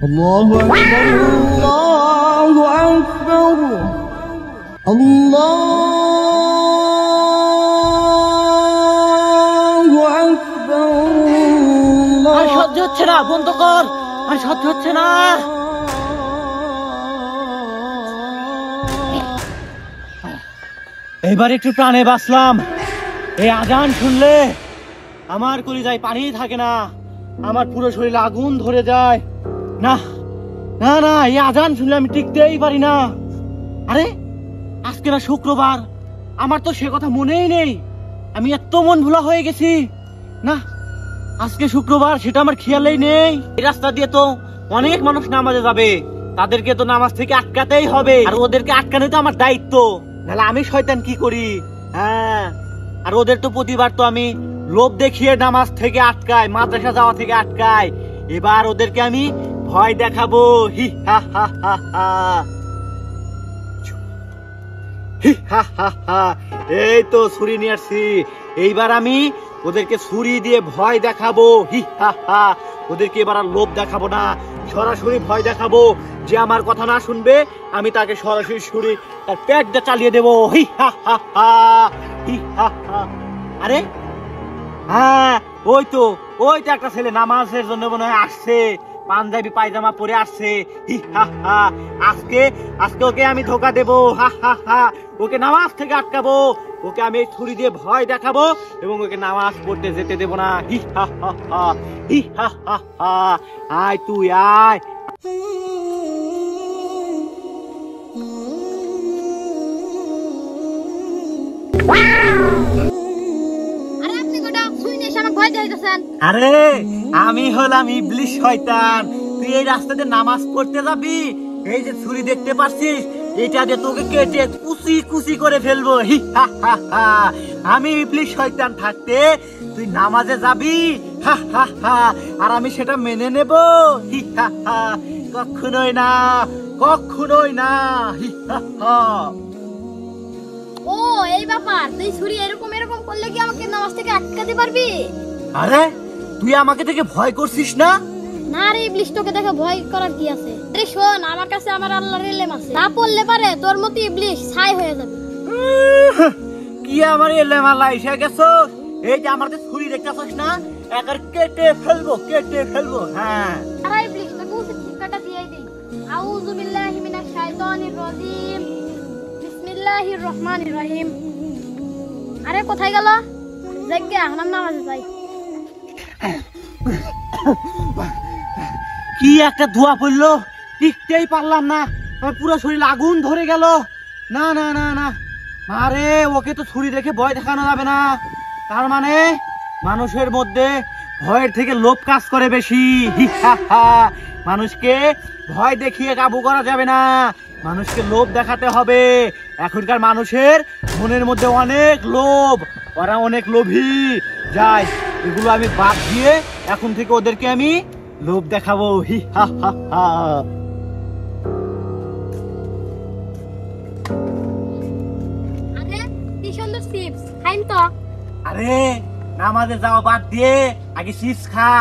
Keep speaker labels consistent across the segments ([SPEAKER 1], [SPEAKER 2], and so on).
[SPEAKER 1] আল্লাহু আকবার, আল্লাহু আকবার, আল্লাহু আকবার।
[SPEAKER 2] আর সহ্য হচ্ছে না, বন্ধ কর, আর সহ্য হচ্ছে না। এবার একটু প্রাণে বাঁচলাম। এই আজান শুনলে আমার কলিজায় পানি থাকে না, আমার পুরো শরীরে আগুন ধরে যায়। না না না, এই আজান শুনলে আমি টিকতেই পারি না। আরে আজকে না শুক্রবার, আমার তো সে কথা মনেই নেই। আমি এত মন ভোলা হয়ে গেছি। না, আজকে শুক্রবার সেটা আমার খেয়ালেই নেই। এই রাস্তা দিয়ে তো অনেক মানুষ নামাজে যাবে, তাদেরকে তো নামাজ থেকে আটকাতেই হবে, আর ওদেরকে আটকানো তো আমার দায়িত্ব। নাহলে আমি শয়তান কি করি? হ্যাঁ, আর ওদের তো প্রতিবার তো আমি লোভ দেখিয়ে নামাজ থেকে আটকাই, মাদ্রাসা যাওয়া থেকে আটকাই। এবার ওদেরকে আমি ভয় দেখাবো। হি হা হা হা হা, হি হা হা হা। এই তো ছুরি নিয়ে আসছি, এইবার আমি ওদেরকে ছুরি দিয়ে ভয় দেখাবো। হি হা হা। ওদেরকে এবার আর লোভ দেখাবো না, সরাসরি ভয় দেখাবো। যে আমার কথা না শুনবে আমি তাকে সরাসরি ছুরি তার পেটটা চালিয়ে দেবো। হি হা হা হা, হি হা হা। আরে হ্যাঁ, ওই তো একটা ছেলে নামাজের জন্য মনে হয় আসছে, পাঞ্জাবি পায়জামা পরে আসছে। হি হা হা। আজকে ওকে আমি ধোকা দেবো। হা হা হা। ওকে নামাজ থেকে আটকাবো, ওকে আমি ছুরি দিয়ে ভয় দেখাবো এবং ওকে নামাজ পড়তে যেতে দেবো না। হি হা হা হা, হি হা হা হা। আয় তুই আয়। আরে আমি হলাম ইবলিশ শয়তান। তুই এই রাস্তাতে নামাজ পড়তে যাবি, এই যে ছুরি দেখতে পাচ্ছিস, এটা দিয়ে তোকে কেটে কুচি কুচি করে ফেলবো। হি হা হা হা। আমি ইবলিশ শয়তান থাকতে তুই নামাজে যাবি, হা হা হা, আর আমি সেটা মেনে নেব? হি হা হা। কখনোই না, কখনোই না। হি হা হা।
[SPEAKER 3] ও এই ব্যাপার, তুই ছুরি এরকম করলে কি আমাকে নামাজ থেকে আটকাতে পারবি?
[SPEAKER 2] আরে তুই আমাকে দেখে ভয় করছিস না?
[SPEAKER 3] না রে ইবলিশ, তোকে দেখে ভয় করার কি আছে? আরে শোন, আমার কাছে আমার আল্লাহর ইলম আছে, না পড়লে পারে তোর মতো ইবলিশ ছাই হয়ে যাবে।
[SPEAKER 2] কি আমার ইলম আল্লাহ এসে গেছো? এই যে আমার ছুরি দেখতেছিস না, একবার কেটে ফেলবো, কেটে ফেলবো। হ্যাঁ,
[SPEAKER 3] আরে ইবলিশ, তোকে উচিত শিক্ষাটা দিয়েই দেই। আউযু বিল্লাহি মিনাশ শাইতানির রাজিম, বিসমিল্লাহির রহমানির রহিম। আরে কোথায় গেল? জায়গা হারাম নামাজে যাই।
[SPEAKER 2] কি একটা ধোয়া পড়লো, টিকতেই পারলাম না, পুরো শরীর আগুন ধরে গেল। না না না না, আরে ওকে তো ছুরি দেখে ভয় দেখানো যাবে না। তার মানে মানুষের মধ্যে ভয়ের থেকে লোভ কাজ করে বেশি। হি হা হা। মানুষকে ভয় দেখিয়ে কাবু করা যাবে না, মানুষকে লোভ দেখাতে হবে। এখনকার মানুষের মনের মধ্যে অনেক লোভ, ওরা অনেক লোভী। যাই, এগুলো আমি বাদ দিয়ে এখন থেকে ওদেরকে আমি লোভ দেখাবো। হি হা হা হা।
[SPEAKER 3] আরে কি সুন্দর চিপস, খাইন তো।
[SPEAKER 2] আরে নামাজে যাওয়া বাদ দিয়ে আগে চিপস খা,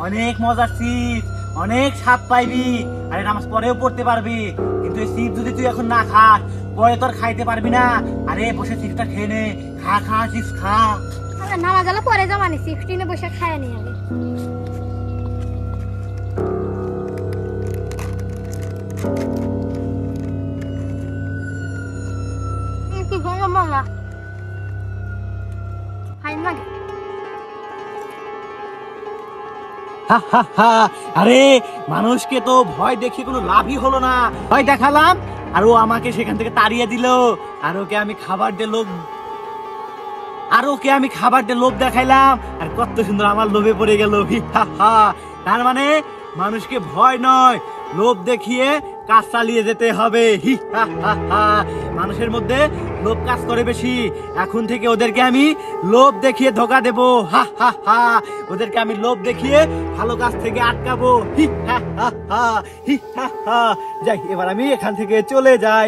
[SPEAKER 2] অনেক মজার চিপস, অনেক স্বাদ পাইবি। আরে নামাজ পরেও পড়তে পারবি, কিন্তু এই চিপস যদি তুই এখন না খাস পরে তোর খাইতে পারবি না। আরে বসে চিপসটা খেয়ে নে, খা খা চিপস খা।
[SPEAKER 3] আরে নামাজ গেলে পরে যাবানি, চিপস কিনে বসে খায় নি আগে। কি গরম বাবা, খাইন না।
[SPEAKER 2] আরে মানুষকে তো ভয় দেখিয়ে কোনো লাভই হলো না। ভয় দেখালাম আর ও আমাকে সেখান থেকে তাড়িয়ে দিল, আর ওকে আমি খাবার দিয়ে লোভ দেখাইলাম, আর কত সুন্দর আমার লোভে পড়ে গেল। তার মানে মানুষকে ভয় নয়, লোভ দেখিয়ে কাজ চালিয়ে যেতে হবে। মানুষের মধ্যে লোভ কাজ করে বেশি, এখন থেকে ওদেরকে আমি লোভ দেখিয়ে ধোকা দেবো। ওদেরকে আমি লোভ দেখিয়ে ভালো কাজ থেকে আটকাবো। যাই, এবার আমি এখান থেকে চলে যাই।